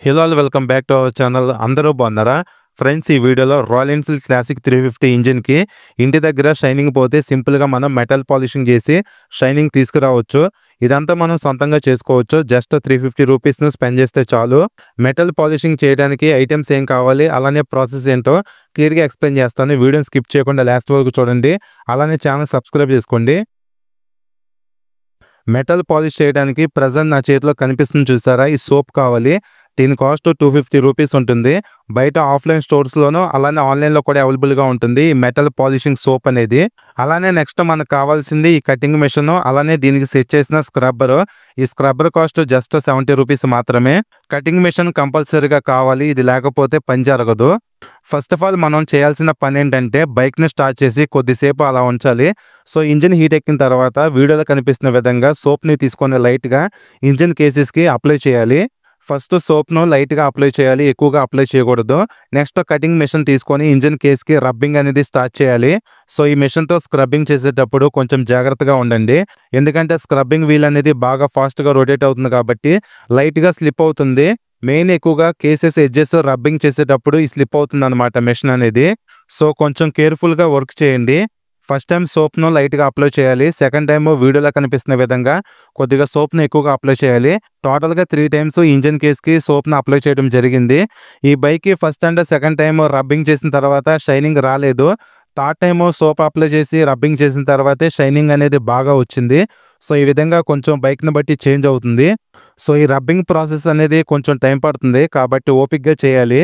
Hello all welcome back to our channel. అందరూ బాగున్నారా friends? ఈ వీడియోలో రాయల్ ఎన్ఫీల్డ్ క్లాసిక్ 350 ఇంజిన్కి ఇంటి దగ్గర షైనింగ్ పోతే సింపుల్గా మనం మెటల్ పాలిషింగ్ చేసి షైనింగ్ తీసుకురావచ్చు. ఇదంతా మనం సొంతంగా చేసుకోవచ్చు. జస్ట్ 350 రూపీస్ను స్పెండ్ చేస్తే చాలు. మెటల్ పాలిషింగ్ చేయడానికి ఐటమ్స్ ఏం కావాలి, అలానే ప్రాసెస్ ఏంటో క్లియర్గా ఎక్స్ప్లెయిన్ చేస్తాను. వీడియోని స్కిప్ చేయకుండా లాస్ట్ వరకు చూడండి. అలానే ఛానల్ సబ్స్క్రైబ్ చేసుకోండి. మెటల్ పాలిష్ చేయడానికి ప్రజెంట్ నా చేతిలో కనిపిస్తుంది చూసారా, ఈ సోప్ కావాలి. దీని కాస్ట్ 250 రూపీస్ ఉంటుంది. బయట ఆఫ్లైన్ స్టోర్స్లోనూ అలానే ఆన్లైన్లో కూడా అవైలబుల్గా ఉంటుంది ఈ మెటల్ పాలిషింగ్ సోప్ అనేది. అలానే నెక్స్ట్ మనకు కావాల్సింది ఈ కటింగ్ మెషిన్, అలానే దీనికి సెట్ చేసిన స్క్రబ్బర్. ఈ స్క్రబ్బర్ కాస్ట్ జస్ట్ 70 రూపీస్ మాత్రమే. కటింగ్ మెషిన్ కంపల్సరీగా కావాలి, ఇది లేకపోతే పని జరగదు. ఫస్ట్ ఆఫ్ ఆల్ మనం చేయాల్సిన పని ఏంటంటే బైక్ని స్టార్ట్ చేసి కొద్దిసేపు అలా ఉంచాలి. సో ఇంజిన్ హీట్ ఎక్కిన తర్వాత వీడియోలో కనిపిస్తున్న విధంగా సోప్ని తీసుకొని లైట్గా ఇంజిన్ కేసెస్కి అప్లై చేయాలి. ఫస్ట్ సోప్ను లైట్గా అప్లై చేయాలి, ఎక్కువగా అప్లై చేయకూడదు. నెక్స్ట్ కటింగ్ మెషిన్ తీసుకొని ఇంజిన్ కేస్కి రబ్బింగ్ అనేది స్టార్ట్ చేయాలి. సో ఈ మెషిన్తో స్క్రబ్బింగ్ చేసేటప్పుడు కొంచెం జాగ్రత్తగా ఉండండి, ఎందుకంటే స్క్రబ్బింగ్ వీల్ అనేది బాగా ఫాస్ట్గా రొటేట్ అవుతుంది కాబట్టి లైట్గా స్లిప్ అవుతుంది. మెయిన్ ఎక్కువగా కేసెస్ ఎడ్జెస్ రబ్బింగ్ చేసేటప్పుడు ఈ స్లిప్ అవుతుంది అనమాట మెషిన్ అనేది. సో కొంచెం కేర్ఫుల్గా వర్క్ చేయండి. ఫస్ట్ టైం సోప్ను లైట్గా అప్లై చేయాలి. సెకండ్ టైం వీడియోలో కనిపిస్తున్న విధంగా కొద్దిగా సోప్ను ఎక్కువగా అప్లై చేయాలి. టోటల్గా 3 టైమ్స్ ఇంజిన్ కేస్కి సోప్ను అప్లై చేయడం జరిగింది. ఈ బైక్కి first and second time rubbing చేసిన తర్వాత షైనింగ్ రాలేదు. థర్డ్ టైం సోప్ అప్లై చేసి రబ్బింగ్ చేసిన తర్వాతే షైనింగ్ అనేది బాగా వచ్చింది. సో ఈ విధంగా కొంచెం బైక్ని బట్టి చేంజ్ అవుతుంది. సో ఈ రబ్బింగ్ ప్రాసెస్ అనేది కొంచెం టైం పడుతుంది కాబట్టి ఓపిక్గా చేయాలి.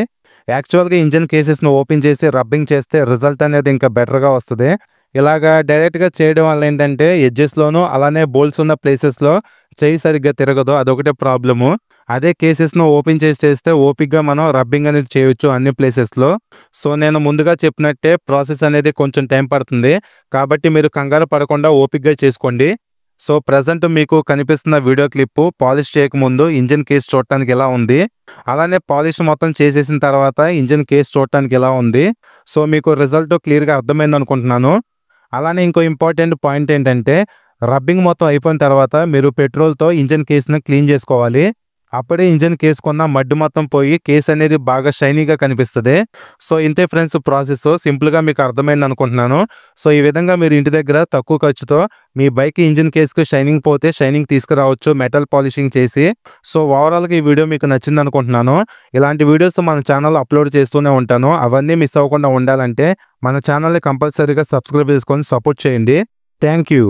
యాక్చువల్గా ఇంజిన్ కేసెస్ను ఓపెన్ చేసి రబ్బింగ్ చేస్తే రిజల్ట్ అనేది ఇంకా బెటర్గా వస్తుంది. ఇలాగా డైరెక్ట్గా చేయడం వల్ల ఏంటంటే ఎడ్జెస్లోనూ అలానే బోల్ట్స్ ఉన్న ప్లేసెస్లో చేయి సరిగ్గా తిరగదు, అదొకటే ప్రాబ్లము. అదే కేసెస్ను ఓపెన్ చేసి చేస్తే ఓపిక్గా మనం రబ్బింగ్ అనేది చేయొచ్చు అన్ని ప్లేసెస్లో. సో నేను ముందుగా చెప్పినట్టే ప్రాసెస్ అనేది కొంచెం టైం పడుతుంది కాబట్టి మీరు కంగారు పడకుండా ఓపిక్గా చేసుకోండి. సో ప్రజెంట్ మీకు కనిపిస్తున్న వీడియో క్లిప్పు పాలిష్ చేయకముందు ఇంజిన్ కేస్ చూడటానికి ఎలా ఉంది, అలానే పాలిష్ మొత్తం చేసేసిన తర్వాత ఇంజిన్ కేస్ చూడటానికి ఎలా ఉంది. సో మీకు రిజల్ట్ క్లియర్గా అర్థమైంది అనుకుంటున్నాను. అలానే ఇంకో ఇంపార్టెంట్ పాయింట్ ఏంటంటే రబ్బింగ్ మొత్తం అయిపోయిన తర్వాత మీరు పెట్రోల్తో ఇంజిన్ కేస్ని క్లీన్ చేసుకోవాలి. అప్పుడే ఇంజిన్ కేస్ కొన్న మడ్డు మొత్తం పోయి కేస్ అనేది బాగా షైనీగా కనిపిస్తుంది. సో ఇంతే ఫ్రెండ్స్ ప్రాసెస్, సింపుల్గా మీకు అర్థమైంది అనుకుంటున్నాను. సో ఈ విధంగా మీరు ఇంటి దగ్గర తక్కువ ఖర్చుతో మీ బైక్ ఇంజిన్ కేస్కి షైనింగ్ పోతే షైనింగ్ తీసుకురావచ్చు మెటల్ పాలిషింగ్ చేసి. సో ఓవరాల్గా ఈ వీడియో మీకు నచ్చింది అనుకుంటున్నాను. ఇలాంటి వీడియోస్ మన ఛానల్లో అప్లోడ్ చేస్తూనే ఉంటాను. అవన్నీ మిస్ అవ్వకుండా ఉండాలంటే మన ఛానల్ని కంపల్సరీగా సబ్స్క్రైబ్ చేసుకొని సపోర్ట్ చేయండి. Thank you.